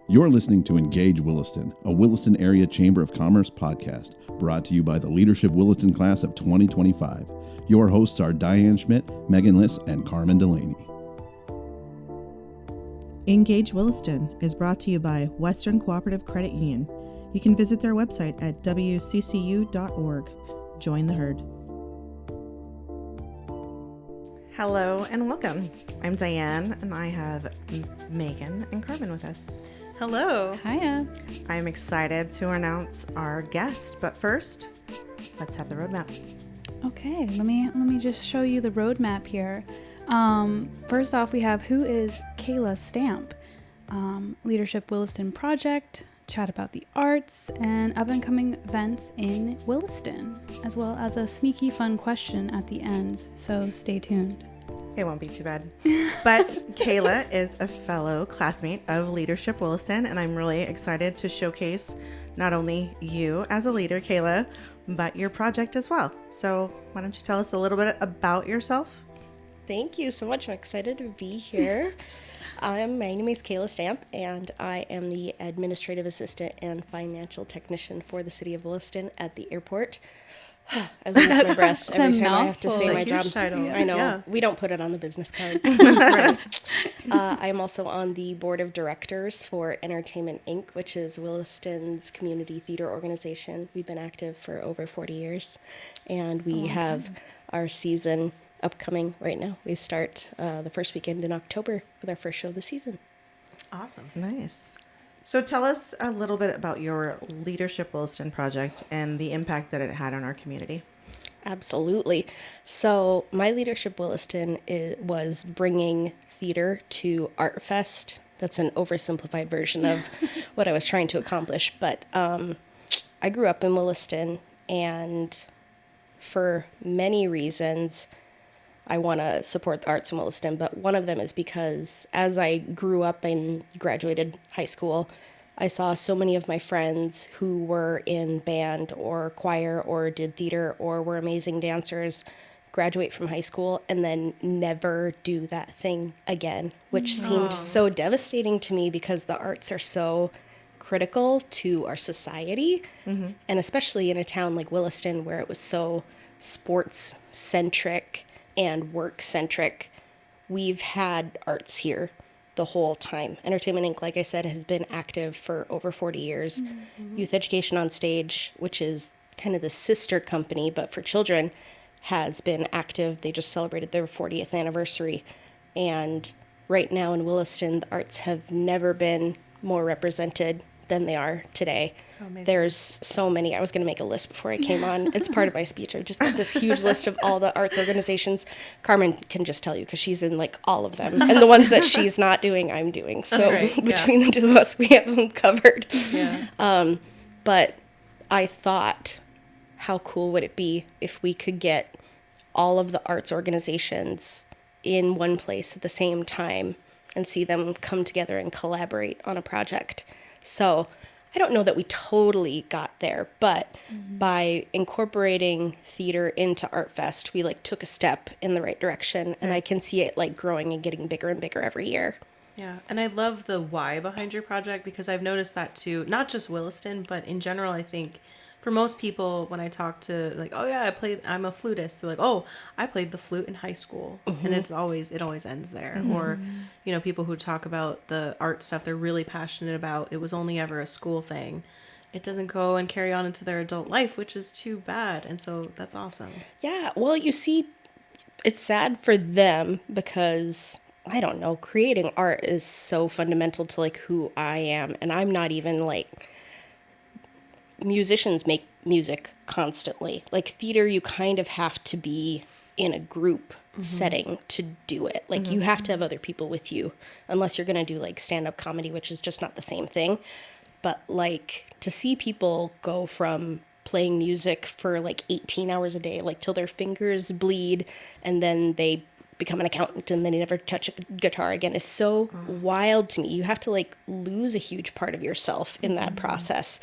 You're listening to Engage Williston, a Williston Area Chamber of Commerce podcast, brought to you by the Leadership Williston class of 2025. Your hosts are Diane Schmidt, Megan Liss, and Carmen Delaney. Engage Williston is brought to you by Western Cooperative Credit Union. You can visit their website at wccu.org. Join the herd. Hello and welcome. I'm Diane, and I have Megan and Carmen with us. Hello. Hiya. I'm excited to announce our guest, but first, let's have the roadmap. Okay, let me just show you the roadmap here. First off, we have who is Kayla Stamp, Leadership Williston Project, chat about the arts, and up-and-coming events in Williston, as well as a sneaky fun question at the end, so stay tuned. It won't be too bad. But Kayla is a fellow classmate of Leadership Williston, and I'm really excited to showcase not only you as a leader, Kayla, but your project as well. So why don't you tell us a little bit about yourself? Thank you so much. I'm excited to be here. My name is Kayla Stamp, and I am the administrative assistant and financial technician for the city of Williston at the airport. I lose my breath every time I have to say my job. Title. I know. Yeah. We don't put it on the business card. Right. I am also on the board of directors for Entertainment Inc., which is Williston's community theater organization. We've been active for over 40 years, and we have our season upcoming right now. We start the first weekend in October with our first show of the season. Awesome. Nice. So tell us a little bit about your Leadership Williston project and the impact that it had on our community. Absolutely. So my Leadership Williston was bringing theater to Art Fest. That's an oversimplified version of what I was trying to accomplish. But I grew up in Williston, and for many reasons, I want to support the arts in Williston, but one of them is because as I grew up and graduated high school, I saw so many of my friends who were in band or choir or did theater or were amazing dancers graduate from high school and then never do that thing again, which seemed so devastating to me because the arts are so critical to our society, and especially in a town like Williston where it was so sports-centric and work-centric. We've had arts here the whole time. Entertainment Inc., like I said, has been active for over 40 years. Youth Education on Stage, which is kind of the sister company, but for children, has been active. They just celebrated their 40th anniversary. And right now in Williston, the arts have never been more represented than they are today. Amazing. There's so many. I was going to make a list before I came on. It's part of my speech. I've just got this huge list of all the arts organizations. Carmen can just tell you because she's in like all of them. And the ones that she's not doing, I'm doing. So right, yeah. between the two of us, we have them covered. Yeah. But I thought, how cool would it be if we could get all of the arts organizations in one place at the same time and see them come together and collaborate on a project. So I don't know that we totally got there, but by incorporating theater into Art Fest, we like took a step in the right direction, and I can see it like growing and getting bigger and bigger every year. Yeah, and I love the why behind your project because I've noticed that too, not just Williston, but in general, I think for most people, when I talk to like, oh yeah, I'm a flutist, they're like, oh, I played the flute in high school, and it always ends there. Or, you know, people who talk about the art stuff they're really passionate about, it was only ever a school thing. It doesn't go and carry on into their adult life, which is too bad, and so that's awesome. Yeah, well, you see, it's sad for them because, I don't know, creating art is so fundamental to like who I am, and I'm not even like... Musicians make music constantly. Like theater, you kind of have to be in a group setting to do it. Like you have to have other people with you, unless you're going to do like stand-up comedy, which is just not the same thing. But like to see people go from playing music for like 18 hours a day, like till their fingers bleed, and then they become an accountant and then they never touch a guitar again is so wild to me. You have to like lose a huge part of yourself in that process.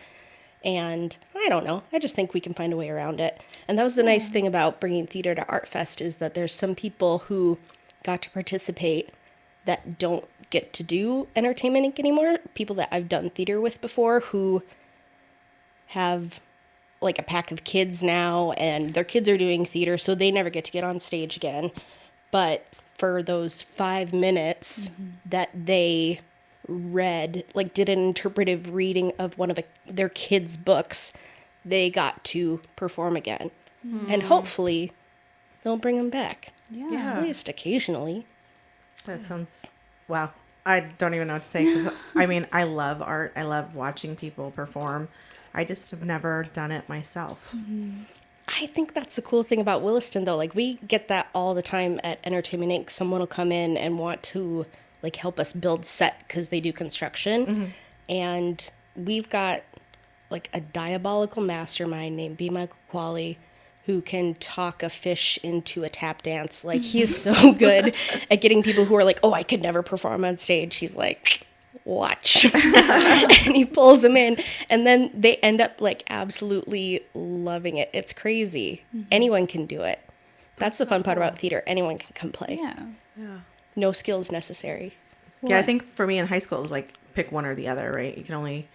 And I don't know. I just think we can find a way around it. And that was the nice thing about bringing theater to Art Fest is that there's some people who got to participate that don't get to do Entertainment Inc. anymore. People that I've done theater with before who have like a pack of kids now, and their kids are doing theater, so they never get to get on stage again. But for those 5 minutes that they read, like did an interpretive reading of one of their kids' books, they got to perform again. And hopefully they'll bring them back. Yeah. At least occasionally. That sounds, wow. I don't even know what to say, because I mean, I love art. I love watching people perform. I just have never done it myself. I think that's the cool thing about Williston, though. Like, we get that all the time at Entertainment Inc. Someone will come in and want to, like, help us build set because they do construction. And we've got, like, a diabolical mastermind named B. Michael Qualley who can talk a fish into a tap dance. Like, he's so good at getting people who are like, oh, I could never perform on stage. He's like, watch. And he pulls them in, and then they end up like absolutely loving it. It's crazy. Anyone can do it. That's the fun part about theater. Anyone can come play. Yeah. No skills necessary. Yeah, I think for me in high school, it was like pick one or the other, right? You can only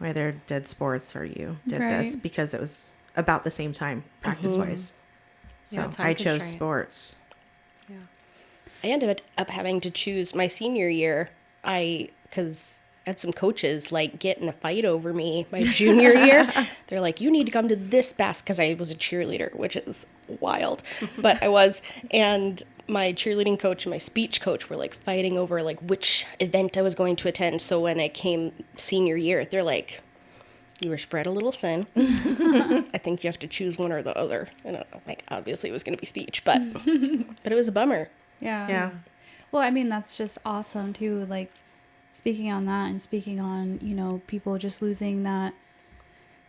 either did sports or you did this, Right. because it was about the same time practice-wise. So Yeah, time I chose constraint. sports. I ended up having to choose my senior year. Because I had some coaches like get in a fight over me my junior year. They're like, you need to come to this because I was a cheerleader, which is wild, but I was. And my cheerleading coach and my speech coach were like fighting over like which event I was going to attend. So when it came senior year, they're like, you were spread a little thin. I think you have to choose one or the other. And I'm like, obviously it was going to be speech, but it was a bummer. Yeah. Well, I mean, that's just awesome too. Like, speaking on that and speaking on, you know, people just losing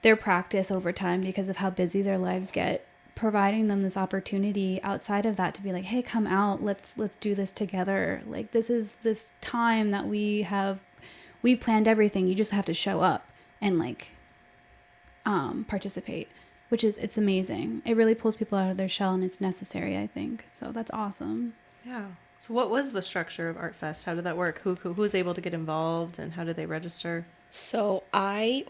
their practice over time because of how busy their lives get, providing them this opportunity outside of that to be like, hey, come out, let's do this together. Like, this is this time that we've planned everything. You just have to show up and like participate, it's amazing. It really pulls people out of their shell, and it's necessary, I think. So that's awesome. Yeah. So what was the structure of Art Fest? How did that work? Who was able to get involved, and how did they register? So I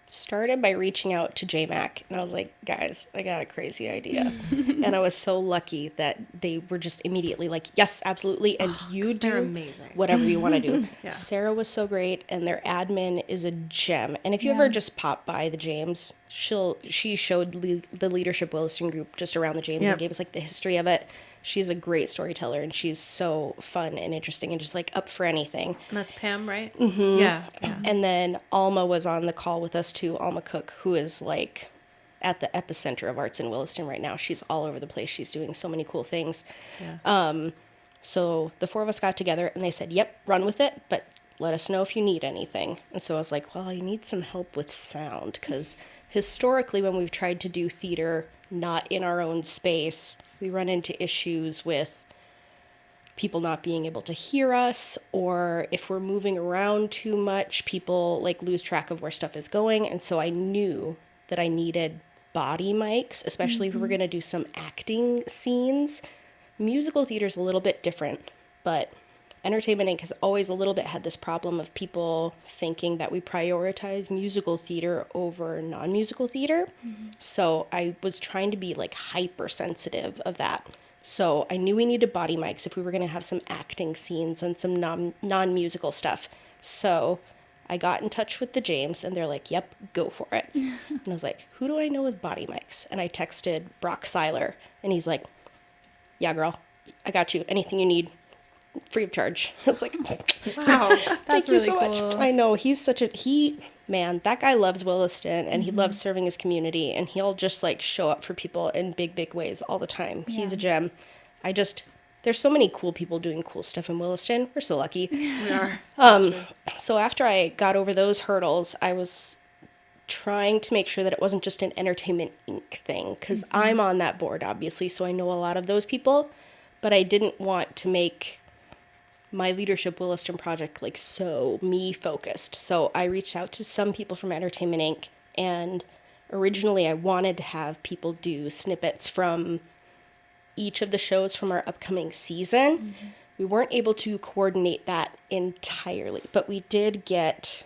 started by reaching out to JMac, and I was like, guys, I got a crazy idea. And I was so lucky that they were just immediately like, yes, absolutely. And you do they're amazing. whatever you want to do. Yeah. Sarah was so great, and their admin is a gem. And if you ever just pop by the James, she showed the Leadership Williston group just around the James and gave us like the history of it. She's a great storyteller, and she's so fun and interesting and just like up for anything. And that's Pam, right? Mm-hmm. Yeah. And then Alma was on the call with us too, Alma Cook, who is like at the epicenter of arts in Williston right now. She's all over the place. She's doing so many cool things. Yeah. So the four of us got together and they said, yep, run with it, but let us know if you need anything. And so I was like, well, I need some help with sound, because historically when we've tried to do theater not in our own space, we run into issues with people not being able to hear us, or if we're moving around too much, people like lose track of where stuff is going. And so I knew that I needed body mics, especially if we were going to do some acting scenes. Musical theater is a little bit different, but Entertainment Inc. has always a little bit had this problem of people thinking that we prioritize musical theater over non-musical theater. So I was trying to be like hypersensitive of that. So I knew we needed body mics if we were going to have some acting scenes and some non-musical stuff. So I got in touch with the James, and they're like, yep, go for it. And I was like, who do I know with body mics? And I texted Brock Seiler, and he's like, yeah, girl, I got you. Anything you need, free of charge. I was like, Wow. thank you really so cool. much. I know, he's man, that guy loves Williston, and he loves serving his community, and he'll just like show up for people in big ways all the time. He's a gem. There's so many cool people doing cool stuff in Williston. We're so lucky. We are. So after I got over those hurdles, I was trying to make sure that it wasn't just an Entertainment Inc. thing, because I'm on that board, obviously, so I know a lot of those people, but I didn't want to make my Leadership Williston Project like so me focused. So I reached out to some people from Entertainment Inc. And originally I wanted to have people do snippets from each of the shows from our upcoming season. We weren't able to coordinate that entirely, but we did get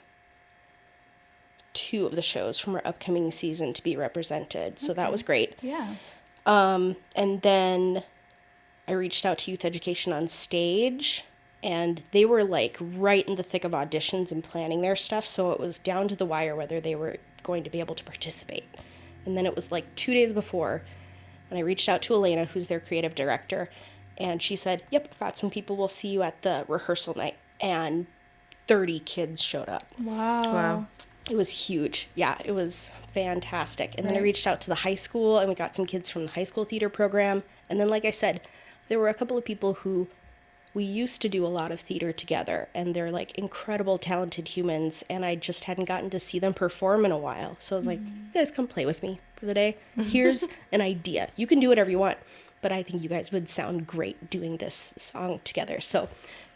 2 of the shows from our upcoming season to be represented, so that was great. Yeah. And then I reached out to Youth Education on Stage, and they were like right in the thick of auditions and planning their stuff, so it was down to the wire whether they were going to be able to participate. And then it was like 2 days before, and I reached out to Elena, who's their creative director, and she said, yep, I've got some people, we'll see you at the rehearsal night. And 30 kids showed up. Wow. It was huge. Yeah, it was fantastic. And then I Right. reached out to the high school, and we got some kids from the high school theater program. And then, like I said, there were a couple of people who we used to do a lot of theater together, and they're like incredible, talented humans, and I just hadn't gotten to see them perform in a while. So I was like, you guys come play with me for the day. Here's an idea. You can do whatever you want, but I think you guys would sound great doing this song together. So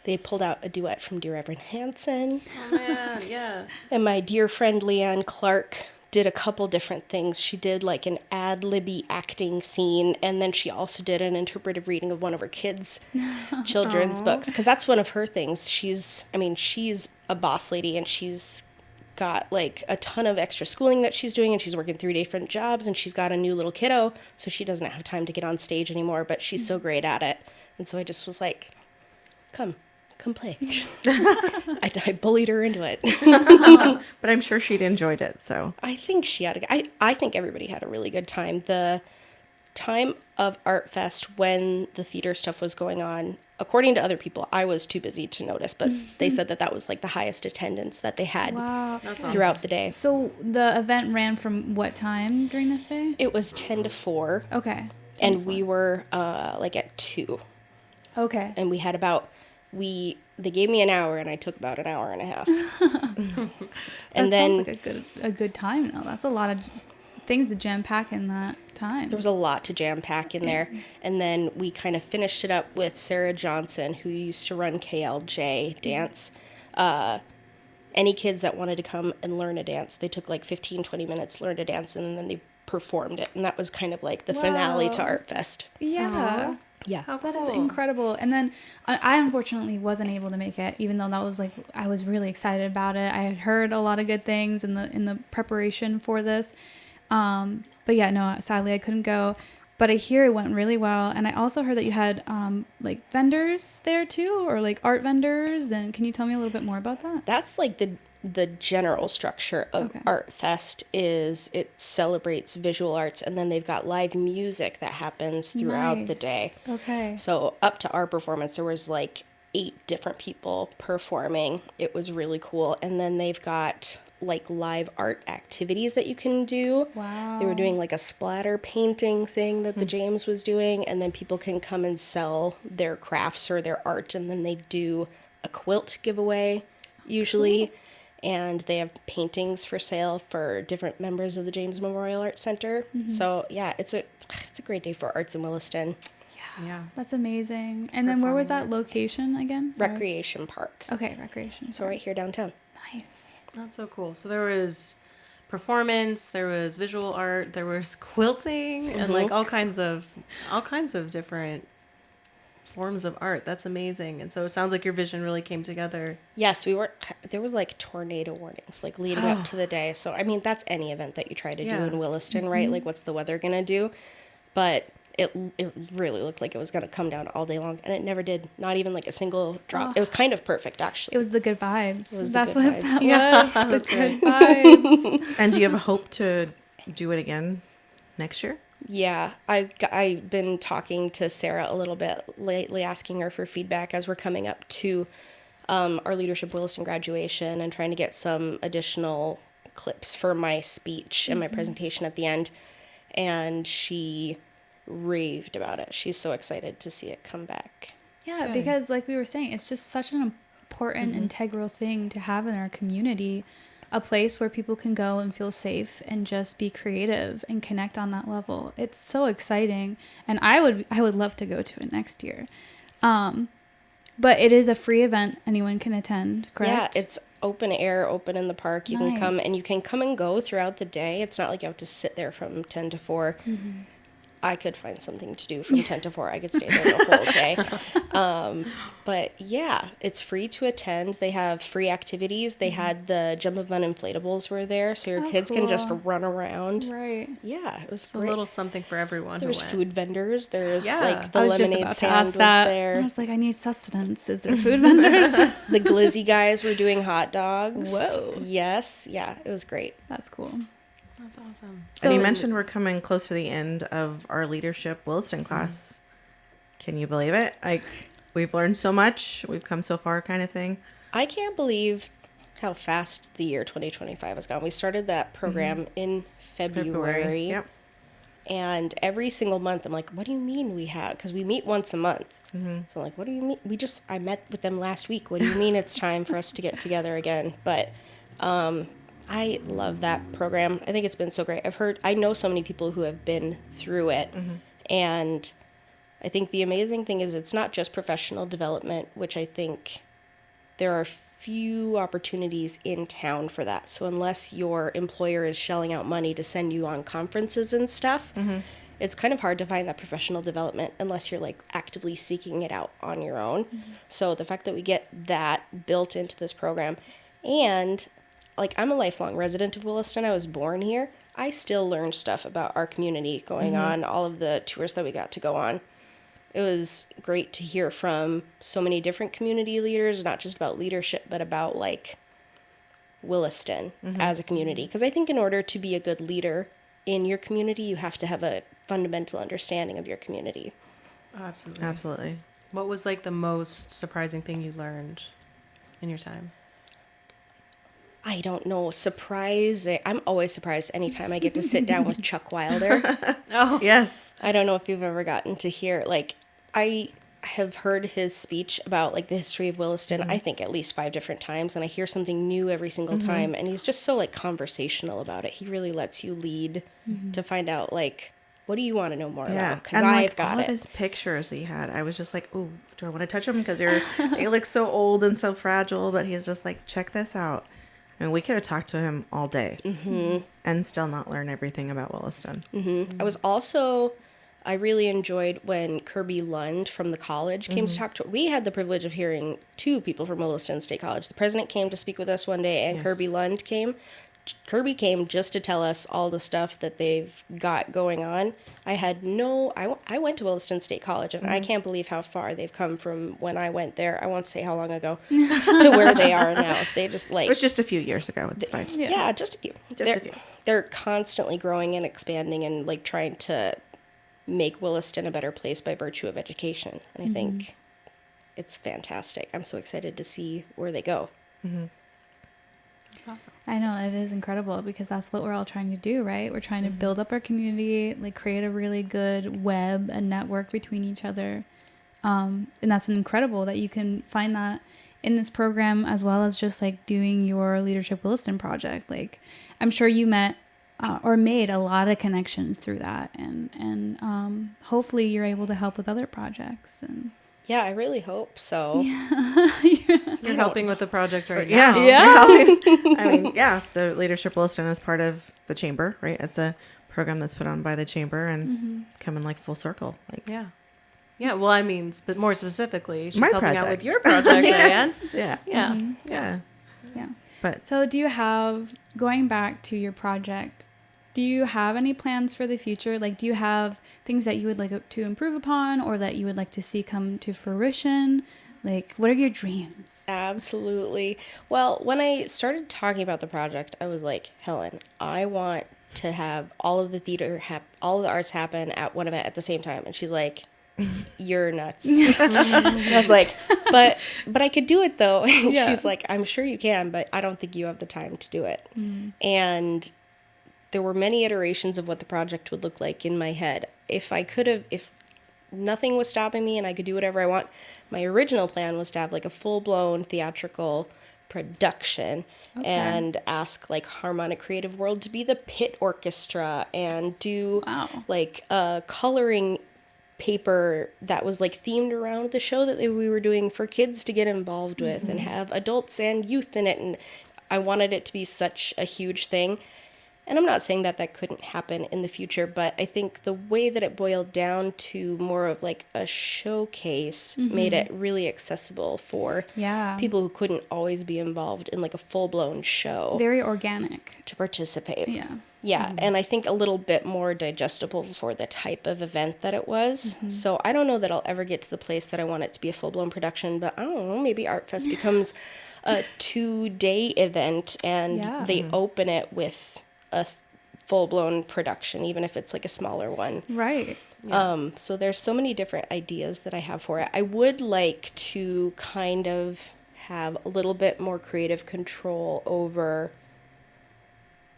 they pulled out a duet from Dear Reverend Hansen. Oh man, yeah. And my dear friend Leanne Clark did a couple different things. She did like an ad-libby acting scene, and then she also did an interpretive reading of one of her kids' children's books, because that's one of her things. She's a boss lady, and she's got like a ton of extra schooling that she's doing, and she's working 3 different jobs, and she's got a new little kiddo, so she doesn't have time to get on stage anymore, but she's so great at it. And so I just was like, come play. I bullied her into it. But I'm sure she'd enjoyed it. So I think she had I think everybody had a really good time. The time of Art Fest when the theater stuff was going on, according to other people, I was too busy to notice, but they said that was like the highest attendance that they had Wow. throughout the day. So the event ran from what time during this day? It was 10 to 4, Okay. and we were like at 2. Okay. And we had they gave me an hour, and I took about an hour and a half. And that then sounds like a good time though. That's a lot of things to jam pack in that time. there was a lot to jam pack in there. And then we kind of finished it up with Sarah Johnson, who used to run KLJ Dance. Any kids that wanted to come and learn a dance, they took like 15, 20 minutes, learned a dance, and then they performed it. And that was kind of like the finale to Wow. Art Fest. Yeah. Yeah. How That is cool. incredible. And then I unfortunately wasn't able to make it, even though that was like I was really excited about it. I had heard a lot of good things in the preparation for this. But yeah, no, sadly I couldn't go. But I hear it went really well. And I also heard that you had like vendors there too, or like art vendors. And can you tell me a little bit more about that? That's like the general structure of Okay. Art Fest is it celebrates visual arts, and then they've got live music that happens throughout the day. Nice. Okay. So up to our performance, there was like 8 different people performing. It was really cool. And then they've got like live art activities that you can do. Wow. They were doing like a splatter painting thing that the James was doing, and then people can come and sell their crafts or their art, and then they do a quilt giveaway usually. And they have paintings for sale for different members of the James Memorial Arts Center. So yeah, it's a great day for arts in Williston. Yeah. That's amazing. And then where was that Performing arts. location again? Sorry. Recreation Park. Okay, recreation. So right here downtown. Nice. That's so cool. So there was performance, there was visual art, there was quilting, and like all kinds of different forms of art. That's amazing. And so it sounds like your vision really came together. Yes, there was like tornado warnings like leading up to the day. So I mean, that's any event that you try to do Yeah. in Williston, right? Like what's the weather going to do? But it really looked like it was going to come down all day long, and it never did. Not even like a single drop. It was kind of perfect actually. It was the good vibes. It was the That's good what vibes. that Yeah, was. The that's good vibes. and do you have a hope to do it again next year? Yeah, I've been talking to Sarah a little bit lately, asking her for feedback as we're coming up to our Leadership Williston graduation, and trying to get some additional clips for my speech and my presentation at the end. And she raved about it. She's so excited to see it come back. Yeah, Good. because like we were saying, it's just such an important, integral thing to have in our community. A place where people can go and feel safe and just be creative and connect on that level. It's so exciting, and I would love to go to it next year. But it is a free event; anyone can attend. Correct? Yeah, it's open air, open in the park. You can come, Nice. and you can come and go throughout the day. It's not like you have to sit there from 10 to 4. I could find something to do from 10 to 4. I could stay there the whole day. But yeah, it's free to attend. They have free activities. They had the jump and fun inflatables were there, so your kids can just run around. Right. Yeah, it was It's a great. little something for everyone. There's who went. food vendors. There's Yeah. like the I was just lemonade about to stand ask was that. there. I was like, I need sustenance. Is there food vendors? The glizzy guys were doing hot dogs. Whoa. Yes. Yeah, it was great. That's cool. That's awesome. And you mentioned we're coming close to the end of our Leadership Williston Mm-hmm. class. Can you believe it? Like, we've learned so much. We've come so far, kind of thing. I can't believe how fast the year 2025 has gone. We started that program in February. Yep. And every single month, I'm like, what do you mean we have? Because we meet once a month. Mm-hmm. So I'm like, what do you mean? I met with them last week. What do you mean it's time for us to get together again? But I love that program. I think it's been so great. I know so many people who have been through it. Mm-hmm. And I think the amazing thing is it's not just professional development, which I think there are few opportunities in town for that. So unless your employer is shelling out money to send you on conferences and stuff, it's kind of hard to find that professional development unless you're like actively seeking it out on your own. So the fact that we get that built into this program, and like I'm a lifelong resident of Williston. I was born here. I still learn stuff about our community going on, all of the tours that we got to go on. It was great to hear from so many different community leaders, not just about leadership, but about like Williston as a community. Because I think in order to be a good leader in your community, you have to have a fundamental understanding of your community. Oh, absolutely. Absolutely. What was like the most surprising thing you learned in your time? I don't know, surprising. I'm always surprised anytime I get to sit down with Chuck Wilder. Oh, Yes. I don't know if you've ever gotten to hear, like, I have heard his speech about, like, the history of Williston, I think at least 5 different times, and I hear something new every single time, and he's just so, like, conversational about it. He really lets you lead to find out, like, what do you want to know more about? Because and I've like got all it. of his pictures he had, I was just like, "Ooh, do I want to touch him?" Because he looks so old and so fragile. But he's just like, "Check this out." And we could have talked to him all day and still not learn everything about Williston. I really enjoyed when Kirby Lund from the college came to talk to. We had the privilege of hearing 2 people from Williston State College. The president came to speak with us one day, and Yes. Kirby Lund came. Kirby came just to tell us all the stuff that they've got going on. I went to Williston State College, and I can't believe how far they've come from when I went there. I won't say how long ago to where they are now. They just like It was just a few years ago. It's fine. yeah, just a few. Just a few. They're constantly growing and expanding and like trying to make Williston a better place by virtue of education. And I think it's fantastic. I'm so excited to see where they go. that's awesome. I know, it is incredible because that's what we're all trying to do, right? We're trying to build up our community, like create a really good web and network between each other. And that's incredible that you can find that in this program as well as just like doing your Leadership Williston project. Like I'm sure you met or made a lot of connections through that, and hopefully you're able to help with other projects. And Yeah, I really hope so. You're helping with the project right Yeah. now. Yeah. I mean, yeah, the Leadership Williston is part of the chamber, right? It's a program that's put on by the chamber and coming like full circle. Like Yeah. Yeah, well, I mean, but more specifically, she's My helping out project. with your project, Diane. Yes. Yeah. Yeah. Yeah. yeah. But So do you have, going back to your project, do you have any plans for the future? Like, do you have things that you would like to improve upon or that you would like to see come to fruition? Like, what are your dreams? Absolutely. Well, when I started talking about the project, I was like, Helen, I want to have all of the theater, all of the arts happen at one event at the same time. And she's like, you're nuts. And I was like, but I could do it though. And Yeah. she's like, I'm sure you can, but I don't think you have the time to do it. And there were many iterations of what the project would look like in my head. If nothing was stopping me and I could do whatever I want, my original plan was to have like a full-blown theatrical production and ask like Harmonic Creative World to be the pit orchestra and do like a coloring paper that was like themed around the show that we were doing for kids to get involved with and have adults and youth in it. And I wanted it to be such a huge thing. And I'm not saying that that couldn't happen in the future, but I think the way that it boiled down to more of like a showcase made it really accessible for people who couldn't always be involved in like a full-blown show. Very organic. To participate. Yeah. Yeah, and I think a little bit more digestible for the type of event that it was. So I don't know that I'll ever get to the place that I want it to be a full-blown production, but I don't know, maybe ArtFest becomes a 2-day event and they open it with a full-blown production, even if it's like a smaller one. Right. So there's so many different ideas that I have for it. I would like to kind of have a little bit more creative control over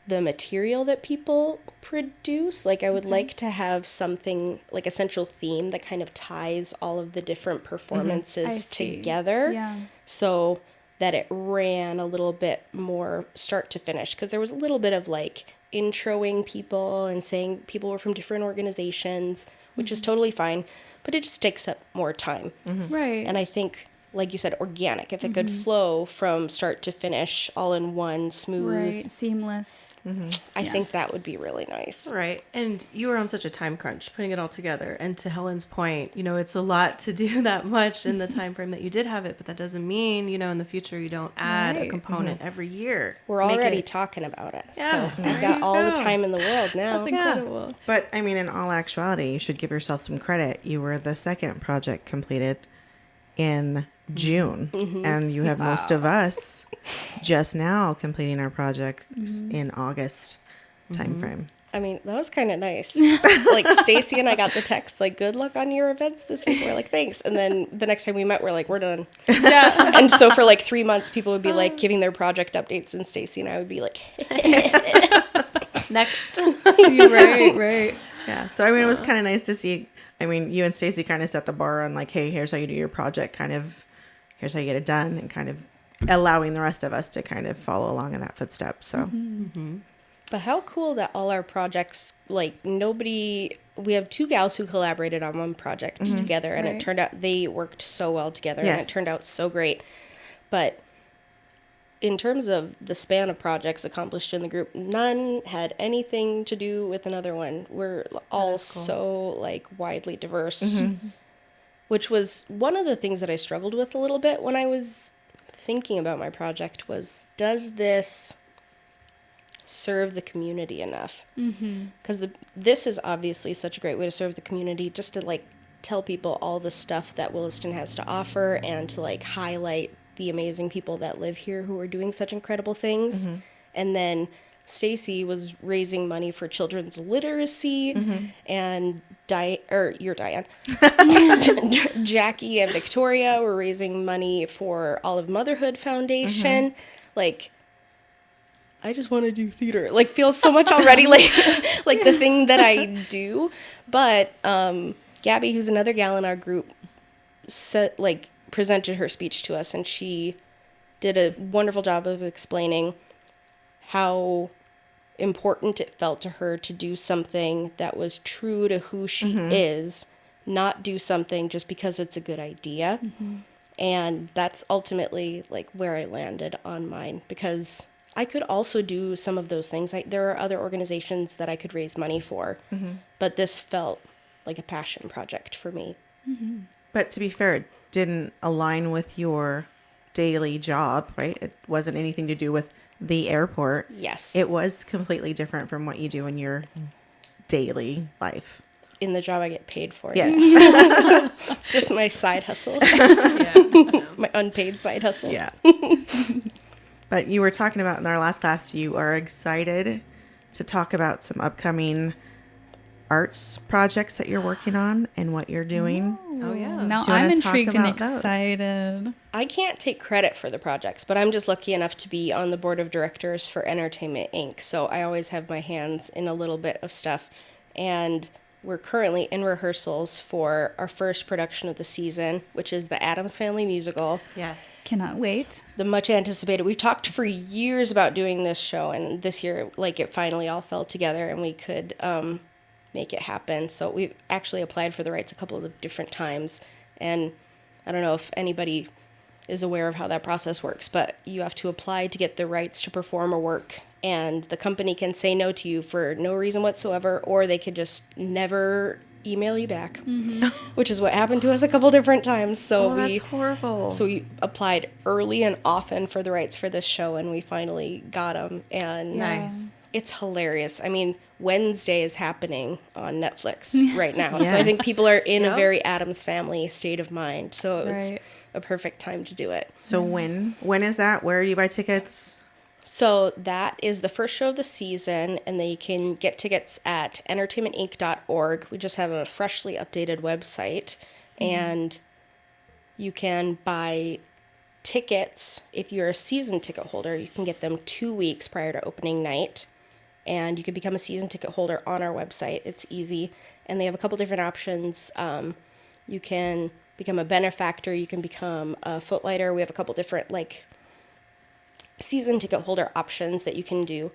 the material that people produce. Like I would like to have something like a central theme that kind of ties all of the different performances together. Yeah. So that it ran a little bit more start to finish, because there was a little bit of like introing people and saying people were from different organizations, which is totally fine, but it just takes up more time. Right. And I think, like you said, organic, if it could flow from start to finish all in one smooth, right, seamless. I think that would be really nice. Right. And you were on such a time crunch putting it all together. And to Helen's point, you know, it's a lot to do that much in the time frame that you did have it, but that doesn't mean, you know, in the future you don't add a component every year. We're already talking about it. Yeah. So I've got all the time in the world now. That's incredible. But I mean, in all actuality, you should give yourself some credit. You were the second project completed in June, and you have most of us just now completing our project in August timeframe. I mean, that was kind of nice. Like Stacy and I got the text like, "Good luck on your events this week." We're like, "Thanks." And then the next time we met, we're like, "We're done." Yeah. And so for like 3 months, people would be like giving their project updates, and Stacy and I would be like, Next. Right. Yeah. So I mean, it was kind of nice to see. I mean, you and Stacy kind of set the bar on like, hey, here's how you do your project, kind of, here's how you get it done, and kind of allowing the rest of us to kind of follow along in that footstep. So, But how cool that all our projects, like we have 2 gals who collaborated on one project together, and it turned out they worked so well together, and it turned out so great. But in terms of the span of projects accomplished in the group, none had anything to do with another one. We're all so like widely diverse, which was one of the things that I struggled with a little bit when I was thinking about my project was, does this serve the community enough? Because this is obviously such a great way to serve the community, just to like tell people all the stuff that Williston has to offer, and to like highlight the amazing people that live here who are doing such incredible things. And then Stacy was raising money for children's literacy, and you're Diane. Jackie and Victoria were raising money for Olive Motherhood Foundation. Like, I just want to do theater. Like, feels so much already like the thing that I do. But Gabby, who's another gal in our group, presented her speech to us, and she did a wonderful job of explaining how important it felt to her to do something that was true to who she is, not do something just because it's a good idea. And that's ultimately like where I landed on mine, because I could also do some of those things. There are other organizations that I could raise money for, but this felt like a passion project for me. but to be fair, it didn't align with your daily job, right? It wasn't anything to do with the airport. Yes. It was completely different from what you do in your daily life. In the job I get paid for. Yes. Just my side hustle. My unpaid side hustle. Yeah. But you were talking about in our last class, you are excited to talk about some upcoming arts projects that you're working on and what you're doing. Oh, yeah. Now Do you wanna I'm talk intrigued and about those? excited. I can't take credit for the projects, but I'm just lucky enough to be on the board of directors for Entertainment Inc. So I always have my hands in a little bit of stuff. And we're currently in rehearsals for our first production of the season, which is the Addams Family musical. Yes. Cannot wait. The much anticipated. We've talked for years about doing this show, and this year, like, it finally all fell together and we could make it happen. So we've actually applied for the rights a couple of different times, and I don't know if anybody is aware of how that process works, but you have to apply to get the rights to perform or work, and the company can say no to you for no reason whatsoever, or they could just never email you back, which is what happened to us a couple different times. So that's horrible. So we applied early and often for the rights for this show, and we finally got them. And Nice. it's hilarious. I mean, Wednesday is happening on Netflix right now. So I Yes. think people are in a very Addams Family state of mind. So it was Right. a perfect time to do it. So when is that? Where do you buy tickets? So that is the first show of the season, and then you can get tickets at entertainmentinc.org. We just have a freshly updated website, and you can buy tickets. If you're a season ticket holder, you can get them 2 weeks prior to opening night, and you can become a season ticket holder on our website. It's easy, and they have a couple different options. You can become a benefactor, you can become a footlighter. We have a couple different season ticket holder options that you can do.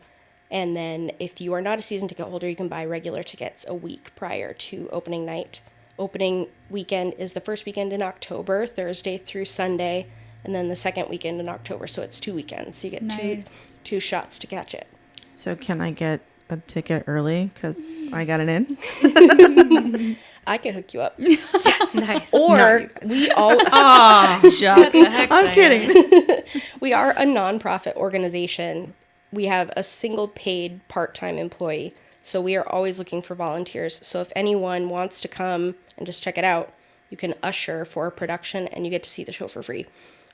And then if you are not a season ticket holder, you can buy regular tickets a week prior to opening night. Opening weekend is the first weekend in October, Thursday through Sunday, and then the second weekend in October. So it's 2 weekends. So you get Nice. two shots to catch it. So can I get a ticket early because I got it in? I can hook you up. Yes. Nice. Or we all Shut the heck I'm down. kidding. we are a nonprofit organization. We have a single paid part-time employee. So we are always looking for volunteers. So if anyone wants to come and just check it out, you can usher for a production and you get to see the show for free.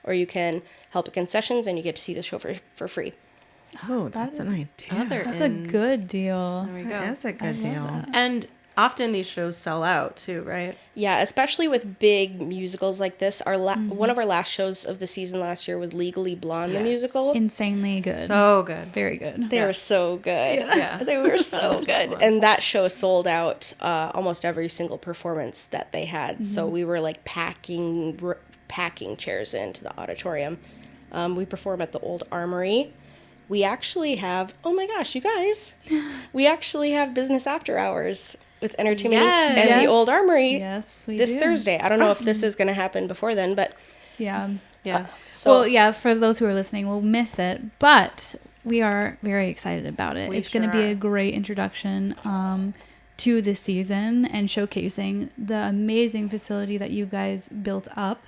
Or you can help at concessions and you get to see the show for free. Oh, that's an idea. Other That's ends. a good deal. There we go. That's a good deal. And often these shows sell out too, right? Yeah, especially with big musicals like this. One of our last shows of the season last year was Legally Blonde, the musical. Insanely good. So good. Very good. They were so good. Yeah. They were so good. And that show sold out almost every single performance that they had. So we were like packing chairs into the auditorium. We perform at the Old Armory. We actually have, oh my gosh, you guys, we actually have business after hours with Entertainment Inc. and Yes. the Old Armory Yes, we this do. Thursday. I don't know if this is going to happen before then, but Yeah. Yeah. so Well, yeah, for those who are listening, we'll miss it, but we are very excited about it. We It's going to sure be are. a great introduction to this season and showcasing the amazing facility that you guys built up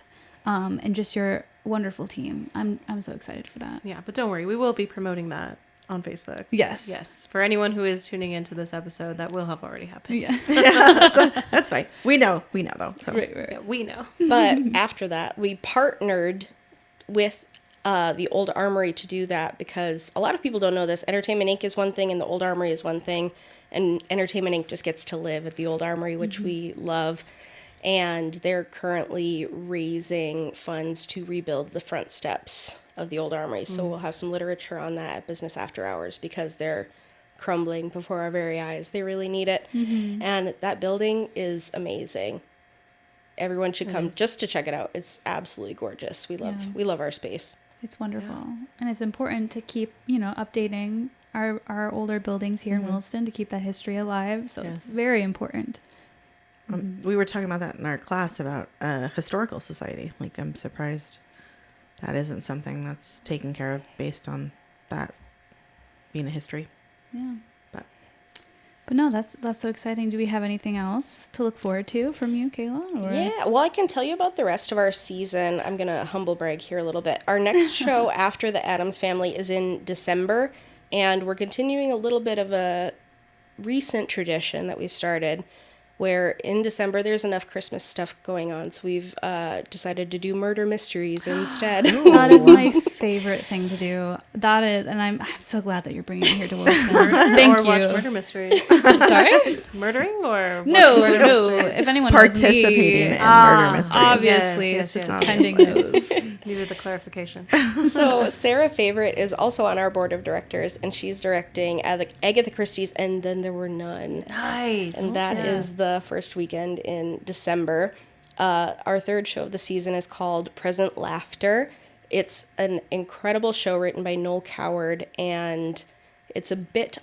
and just your wonderful team. I'm so excited for that. Yeah, but don't worry, we will be promoting that on Facebook. Yes. Yes. For anyone who is tuning into this episode, that will have already happened. Yeah. That's right. We know though. So right. Yeah, we know. but after that, we partnered with the Old Armory to do that because a lot of people don't know this. Entertainment Inc. is one thing and the Old Armory is one thing. And Entertainment Inc. just gets to live at the Old Armory, which we love. And they're currently raising funds to rebuild the front steps of the Old Armory. So we'll have some literature on that at Business After Hours because they're crumbling before our very eyes. They really need it. And that building is amazing. Everyone should come just to check it out. It's absolutely gorgeous. We love our space. It's wonderful. And it's important to keep, updating our older buildings here in Williston to keep that history alive. So it's Yes. very important. we were talking about that in our class about historical society. Like I'm surprised that isn't something that's taken care of based on that being a history. Yeah. But no, that's so exciting. Do we have anything else to look forward to from you, Kayla? Or? Yeah, well, I can tell you about the rest of our season. I'm going to humble brag here a little bit. Our next show after the Addams Family is in December, and we're continuing a little bit of a recent tradition that we started where in December there's enough Christmas stuff going on, so we've decided to do murder mysteries instead. That is my favorite thing to do. That is, and I'm so glad that you're bringing it here to Williston. Thank or you. watch murder mysteries. Sorry? Murdering or watch No. murder mysteries? If anyone knows participating me, in murder mysteries. obviously, Yes, it's yes, just yes. attending those. Needed the clarification. So Sarah Favorite is also on our board of directors, and she's directing Agatha Christie's And Then There Were None. Nice. And that is the first weekend in December. Our third show of the season is called Present Laughter. It's an incredible show written by Noel Coward, and it's a bit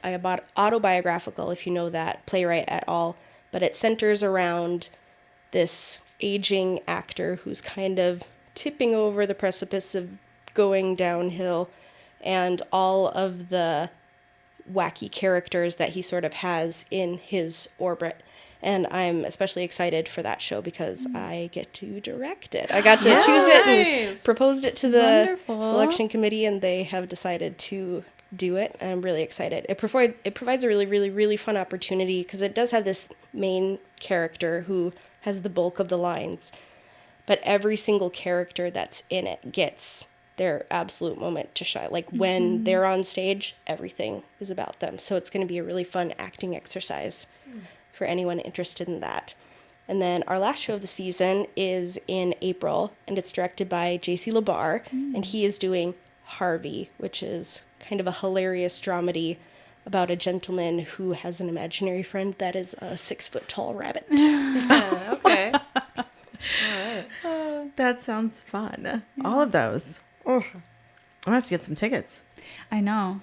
autobiographical, if you know that playwright at all, but it centers around this aging actor who's kind of tipping over the precipice of going downhill, and all of the wacky characters that he sort of has in his orbit. And I'm especially excited for that show because I get to direct it. I got to choose it and proposed it to the selection committee, and they have decided to do it. And I'm really excited. It provides a really, really, really fun opportunity because it does have this main character who has the bulk of the lines. But every single character that's in it gets their absolute moment to shine. Like when they're on stage, everything is about them. So it's going to be a really fun acting exercise for anyone interested in that. And then our last show of the season is in April, and it's directed by J.C. LaBar, and he is doing Harvey, which is kind of a hilarious dramedy about a gentleman who has an imaginary friend that is a 6-foot-tall rabbit. Okay. All right. That sounds fun. All of those. Oh, I'm gonna have to get some tickets. I know.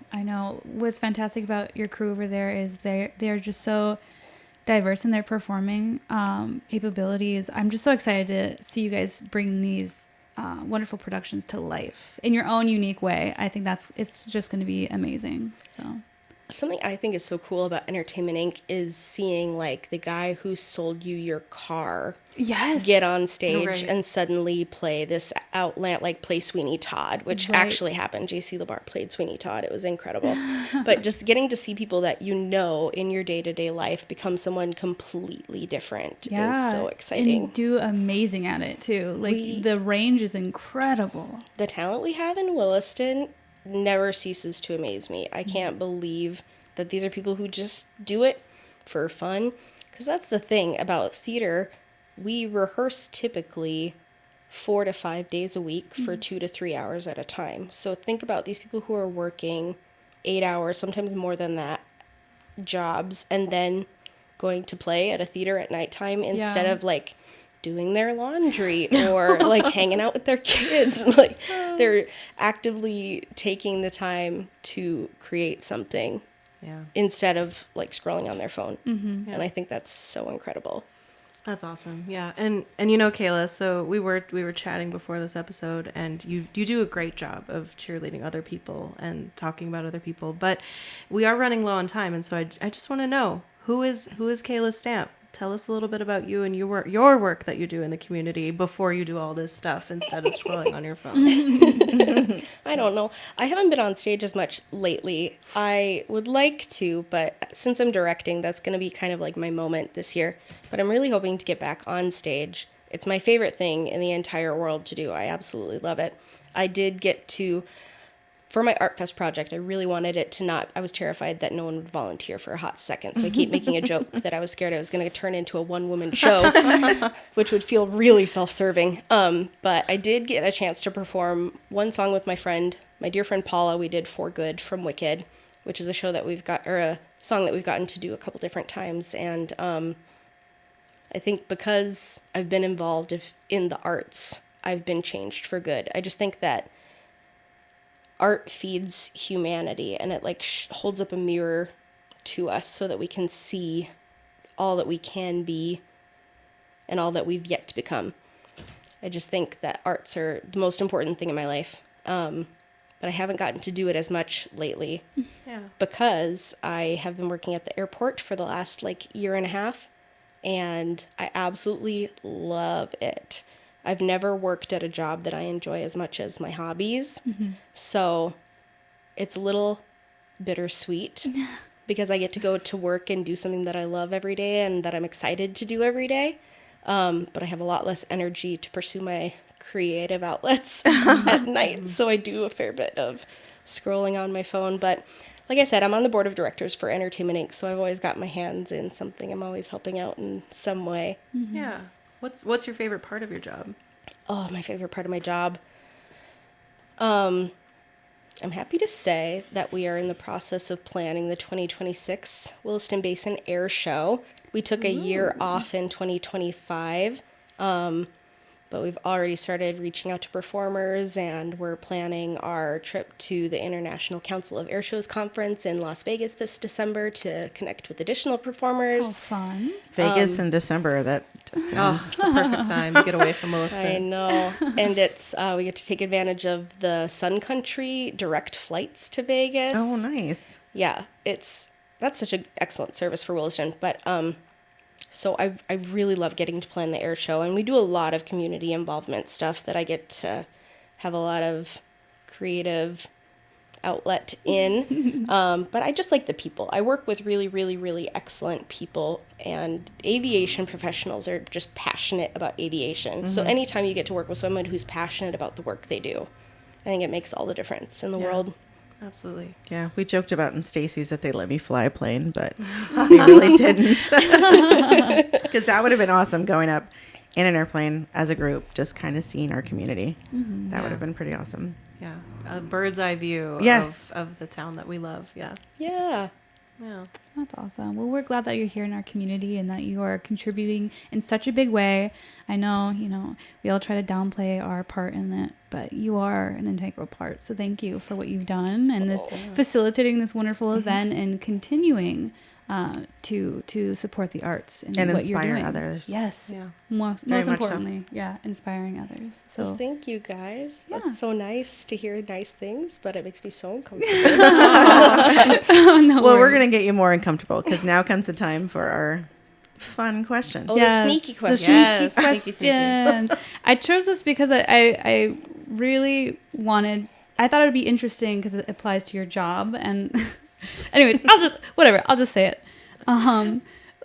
What's fantastic about your crew over there is they're just so diverse in their performing capabilities. I'm just so excited to see you guys bring these wonderful productions to life in your own unique way. I think it's just going to be amazing. So something I think is so cool about Entertainment Inc. is seeing like the guy who sold you your car get on stage and suddenly play this play Sweeney Todd, which actually happened. J.C. LaBar played Sweeney Todd. It was incredible. But just getting to see people that you know in your day-to-day life become someone completely different is so exciting. And do amazing at it too. Like the range is incredible. The talent we have in Williston never ceases to amaze me. I can't believe that these are people who just do it for fun. Because that's the thing about theater. We rehearse typically 4 to 5 days a week for 2 to 3 hours at a time. So think about these people who are working 8 hours, sometimes more than that, jobs, and then going to play at a theater at nighttime instead of like doing their laundry or like hanging out with their kids. Like they're actively taking the time to create something instead of like scrolling on their phone. And I think that's so incredible. That's awesome. Yeah. And you know, Kayla, so we were chatting before this episode, and you do a great job of cheerleading other people and talking about other people, but we are running low on time. And so I just want to know, who is Kayla Stamp? Tell us a little bit about you and your work that you do in the community before you do all this stuff instead of scrolling on your phone. I don't know. I haven't been on stage as much lately. I would like to, but since I'm directing, that's going to be kind of like my moment this year. But I'm really hoping to get back on stage. It's my favorite thing in the entire world to do. I absolutely love it. I did get to... For my Art Fest project, I really wanted it to not... I was terrified that no one would volunteer for a hot second, so I keep making a joke that I was scared I was going to turn into a one-woman show, which would feel really self-serving. But I did get a chance to perform one song with my dear friend Paula. We did For Good from Wicked, which is a song that we've gotten to do a couple different times. And I think because I've been involved in the arts, I've been changed for good. I just think that art feeds humanity, and it like holds up a mirror to us so that we can see all that we can be and all that we've yet to become. I just think that arts are the most important thing in my life. But I haven't gotten to do it as much lately because I have been working at the airport for the last year and a half, and I absolutely love it. I've never worked at a job that I enjoy as much as my hobbies. So it's a little bittersweet because I get to go to work and do something that I love every day and that I'm excited to do every day. But I have a lot less energy to pursue my creative outlets at night. So I do a fair bit of scrolling on my phone. But like I said, I'm on the board of directors for Entertainment Inc. So I've always got my hands in something. I'm always helping out in some way. Yeah. What's your favorite part of your job? Oh, my favorite part of my job. I'm happy to say that we are in the process of planning the 2026 Williston Basin Air Show. We took a year off in 2025, But we've already started reaching out to performers, and we're planning our trip to the International Council of Airshows Conference in Las Vegas this December to connect with additional How performers. fun. Vegas in December. That just Oh, sounds. it's the perfect time to get away from Williston. I know. And it's we get to take advantage of the Sun Country direct flights to Vegas. Oh, nice. Yeah, that's such an excellent service for Williston. But so I really love getting to plan the air show, and we do a lot of community involvement stuff that I get to have a lot of creative outlet in. But I just like the people. I work with really, really, really excellent people, and aviation professionals are just passionate about aviation. So anytime you get to work with someone who's passionate about the work they do, I think it makes all the difference in the world. Absolutely. Yeah, we joked about in Stacy's that they let me fly a plane, but they really didn't. Because that would have been awesome, going up in an airplane as a group, just kind of seeing our community. That would have been pretty awesome. Yeah. A bird's eye view Yes. of the town that we love. Yeah. Yeah. Yeah. That's awesome. Well, we're glad that you're here in our community and that you are contributing in such a big way. I know, we all try to downplay our part in it, but you are an integral part. So thank you for what you've done and this facilitating this wonderful event and continuing to support the arts and what you're inspire doing. Others. Yes. Yeah. Most Very much so. importantly, inspiring others. So Well, thank you guys. Yeah. That's so nice to hear nice things, but it makes me so uncomfortable. no Well, we're worries. going to get you more uncomfortable because now comes the time for our fun question. Oh, the sneaky the question. Yes, sneaky sneaky, question. I chose this because I really wanted. I thought it would be interesting because it applies to your job. And anyways, I'll just say it.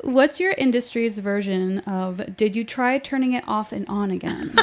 What's your industry's version of "Did you try turning it off and on again"?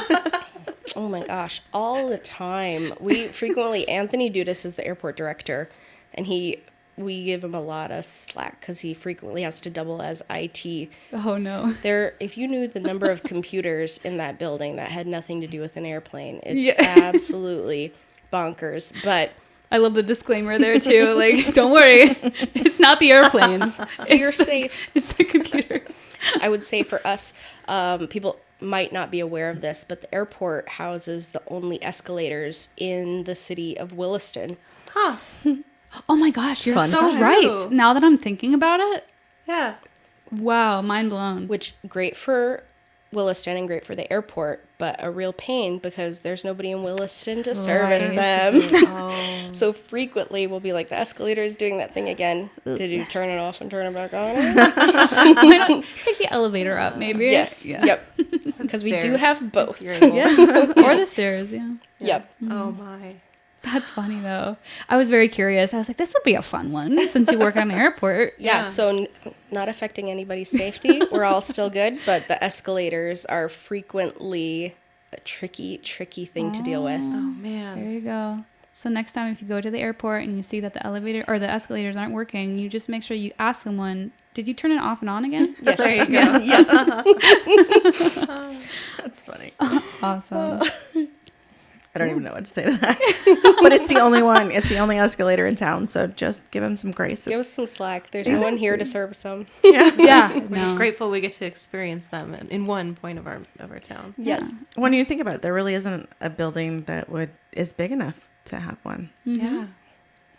Oh my gosh, all the time. We frequently, Anthony Dudas is the airport director, and we give him a lot of slack because he frequently has to double as IT. Oh no. If you knew the number of computers in that building that had nothing to do with an airplane, it's Yeah. absolutely bonkers. But I love the disclaimer there too. Like, don't worry, it's not the airplanes. you're safe. It's the computers. I would say for us, people might not be aware of this, but the airport houses the only escalators in the city of Williston. Huh. Oh my gosh, you're Fun so fact. right. Now that I'm thinking about it, Yeah. wow, mind blown. Which great for Williston and great for the airport, but a real pain because there's nobody in Williston to service Right. them. Oh. So frequently we'll be like, the escalator is doing that thing again. Did you turn it off and turn it back on? Why not take the elevator up, maybe? Yes. Yeah. Yep. Because we do Stairs, have both. if you're able. Yes. Or the stairs, yeah. Yep. Oh my. That's funny though. I was very curious. I was like, this would be a fun one since you work on an airport. Yeah, Yeah. so not affecting anybody's safety. We're all still good, but the escalators are frequently a tricky thing to deal with. Oh There man. you go. So next time if you go to the airport and you see that the elevator or the escalators aren't working, you just make sure you ask someone, did you turn it off and on again? Yes. There you go. Yes. That's funny. Awesome. I don't even know what to say to that. But it's the only one. It's the only escalator in town. So just give him some grace. Give us It's, some slack. There's no one here to service them. Yeah. We're just No. grateful we get to experience them in one point of our town. Yes. when you think about it, there really isn't a building that is big enough to have one. Yeah.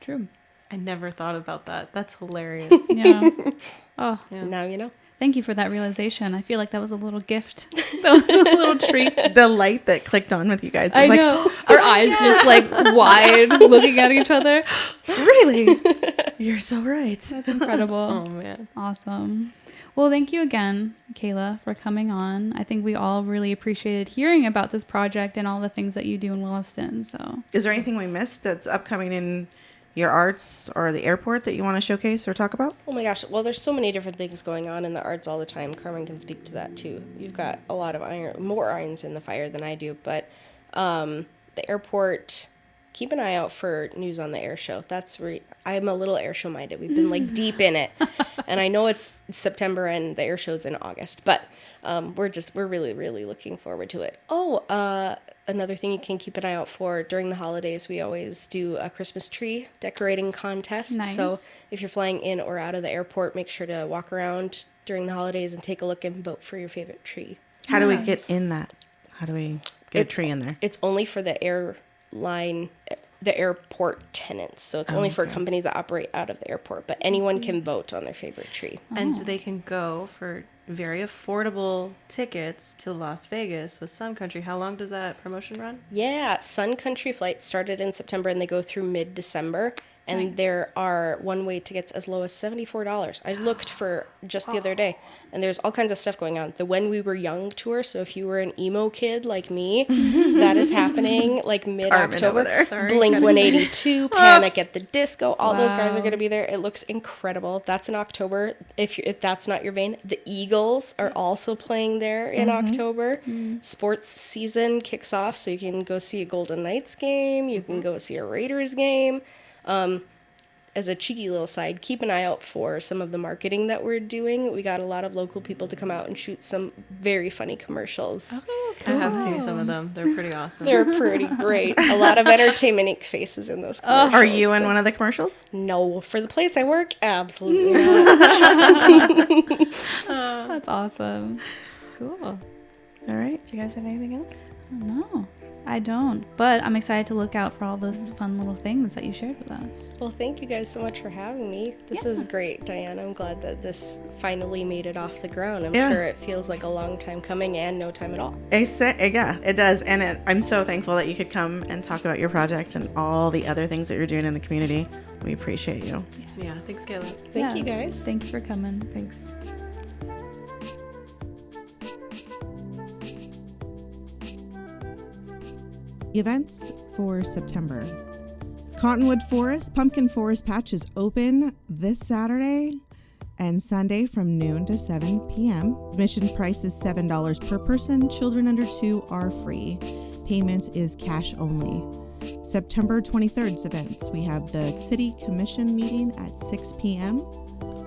True. I never thought about that. That's hilarious. Yeah. Oh, Yeah. Now you know. thank you for that realization. I feel like that was a little gift. That was a little treat. The light that clicked on with you guys. I was like, know. Our eyes just like wide looking at each other. Really? you're so right. That's incredible. Oh man. Awesome. Well, thank you again, Kayla, for coming on. I think we all really appreciated hearing about this project and all the things that you do in Williston. So, Is there anything we missed that's upcoming in your arts or the airport that you want to showcase or talk about? Oh my gosh. Well, there's so many different things going on in the arts all the time. Carmen can speak to that too. You've got a lot of more irons in the fire than I do. But the airport, keep an eye out for news on the air show. I'm a little air show minded. We've been like deep in it. And I know it's September and the air show's in August. But we're really, really looking forward to it. Oh, another thing you can keep an eye out for during the holidays, we always do a Christmas tree decorating contest. Nice. So if you're flying in or out of the airport, make sure to walk around during the holidays and take a look and vote for your favorite tree. How do we get in that How do we get a tree in there? It's only for the airport tenants. So it's only for companies that operate out of the airport, but anyone can vote on their favorite tree. And they can go for very affordable tickets to Las Vegas with Sun Country. How long does that promotion run? Yeah, Sun Country flights started in September and they go through mid-December. And there are one-way tickets as low as $74. I looked for just the other day, and there's all kinds of stuff going on. The When We Were Young tour, so if you were an emo kid like me, that is happening like mid-October. Blink-182, Panic at the Disco, all those guys are going to be there. It looks incredible. That's in October. If that's not your vein, the Eagles are also playing there in October. Sports season kicks off, so you can go see a Golden Knights game. You can go see a Raiders game. As a cheeky little side, keep an eye out for some of the marketing that we're doing. We got a lot of local people to come out and shoot some very funny commercials. Oh, cool. I have seen some of them. They're pretty awesome. They're pretty great. A lot of entertainment faces in those commercials. Are you in one of the commercials? No. For the place I work, absolutely not. That's awesome. Cool. All right. Do you guys have anything else? No, I don't. But I'm excited to look out for all those fun little things that you shared with us. Well, thank you guys so much for having me. This is great, Diana. I'm glad that this finally made it off the ground. I'm sure it feels like a long time coming and no time at all. Yeah, it does. And I'm so thankful that you could come and talk about your project and all the other things that you're doing in the community. We appreciate you. Yeah, thanks, Kayla. Thank you, guys. Thank you for coming. Thanks. Events for September. Cottonwood Forest Pumpkin Forest Patch is open this Saturday and Sunday from noon to 7 p.m. Admission price is $7 per person. Children under 2 are free. Payment is cash only. September 23rd's events. We have the City Commission meeting at 6 p.m.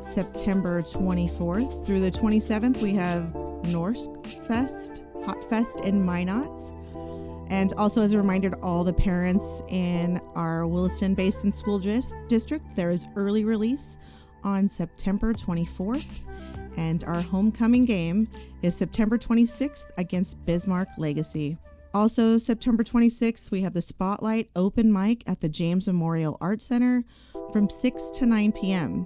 September 24th through the 27th, we have Norsk Fest, Hot Fest in Minot. And also as a reminder to all the parents in our Williston Basin School District, there is early release on September 24th. And our homecoming game is September 26th against Bismarck Legacy. Also, September 26th, we have the Spotlight Open Mic at the James Memorial Art Center from 6 to 9 p.m.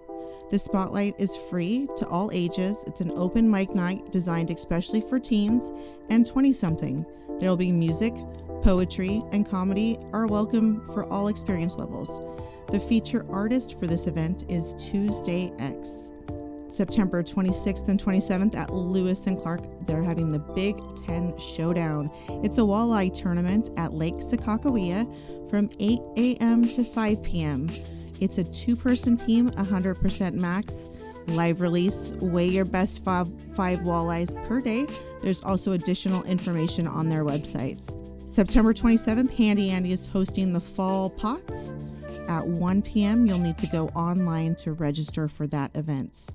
The Spotlight is free to all ages. It's an open mic night designed especially for teens and 20-something. There will be music, poetry, and comedy are welcome for all experience levels. The feature artist for this event is Tuesday X. September 26th and 27th at Lewis and Clark, they're having the Big Ten Showdown. It's a walleye tournament at Lake Sakakawea from 8 a.m. to 5 p.m. It's a 2-person team, 100% max. Live release, weigh your best five walleyes per day. There's also additional information on their websites. September 27th, Handy Andy is hosting the Fall Pots at 1 p.m. You'll need to go online to register for that event.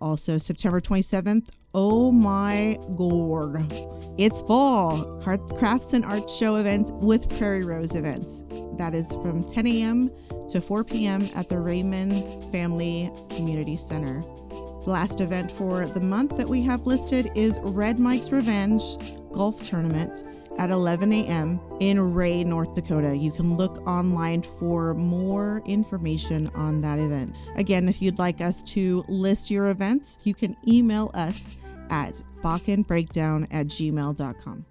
Also, September 27th, oh my god, it's fall! Crafts and Art Show event with Prairie Rose events. That is from 10 a.m. to 4 p.m. at the Raymond Family Community Center. The last event for the month that we have listed is Red Mike's Revenge Golf Tournament at 11 a.m. in Ray, North Dakota. You can look online for more information on that event. Again, if you'd like us to list your events, you can email us at bakkenbreakdown@gmail.com.